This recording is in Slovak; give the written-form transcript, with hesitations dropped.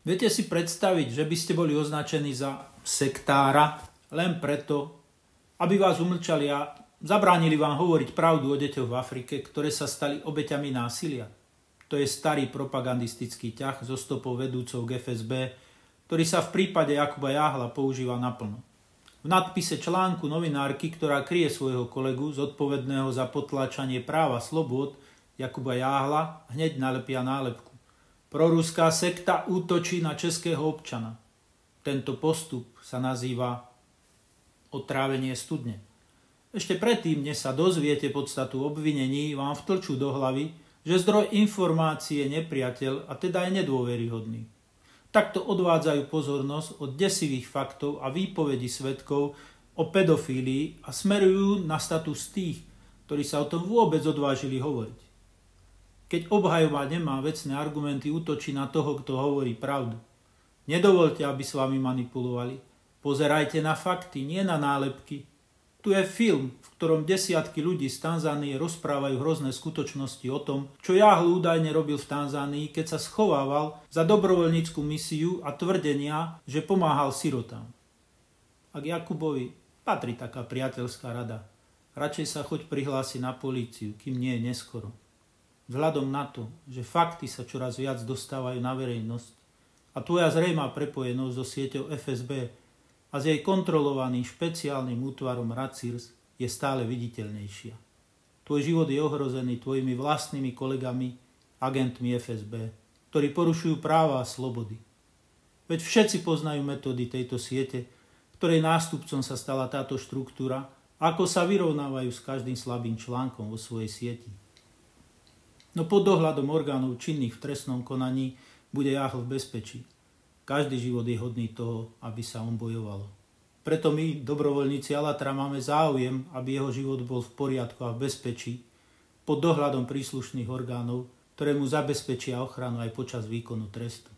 Viete si predstaviť, že by ste boli označení za sektára len preto, aby vás umlčali a zabránili vám hovoriť pravdu o deťoch v Afrike, ktoré sa stali obeťami násilia? To je starý propagandistický ťah zo stopou vedúcov k FSB, ktorý sa v prípade Jakuba Jáhla používa naplno. V nadpise článku novinárky, ktorá kryje svojho kolegu zodpovedného za potláčanie práva slobôd Jakuba Jáhla, hneď nalepia nálepku: proruská sekta útočí na českého občana. Tento postup sa nazýva otrávenie studne. Ešte predtým, než sa dozviete podstatu obvinení, vám vtlčú do hlavy, že zdroj informácie je nepriateľ a teda je nedôveryhodný. Takto odvádzajú pozornosť od desivých faktov a výpovedí svedkov o pedofílii a smerujú na status tých, ktorí sa o tom vôbec odvážili hovoriť. Keď obhajoba nemá vecné argumenty, útočí na toho, kto hovorí pravdu. Nedovoľte, aby s vami manipulovali. Pozerajte na fakty, nie na nálepky. Tu je film, v ktorom desiatky ľudí z Tanzánie rozprávajú hrozné skutočnosti o tom, čo Jáhla údajne robil v Tanzánii, keď sa schovával za dobrovoľnícku misiu a tvrdenia, že pomáhal sirotám. A k Jakubovi patrí taká priateľská rada. Radšej sa choď prihlásiť na políciu, kým nie je neskoro. Vzhľadom na to, že fakty sa čoraz viac dostávajú na verejnosť a tvoja zrejmá prepojenosť so sieťou FSB a s jej kontrolovaným špeciálnym útvarom RACIRS je stále viditeľnejšia. Tvoj život je ohrozený tvojimi vlastnými kolegami, agentmi FSB, ktorí porušujú práva a slobody. Veď všetci poznajú metódy tejto siete, ktorej nástupcom sa stala táto štruktúra, ako sa vyrovnávajú s každým slabým článkom vo svojej sieti. No pod dohľadom orgánov činných v trestnom konaní bude Jáhla v bezpečí. Každý život je hodný toho, aby sa on bojovalo. Preto my, dobrovoľníci Alatra, máme záujem, aby jeho život bol v poriadku a v bezpečí, pod dohľadom príslušných orgánov, ktoré mu zabezpečia ochranu aj počas výkonu trestu.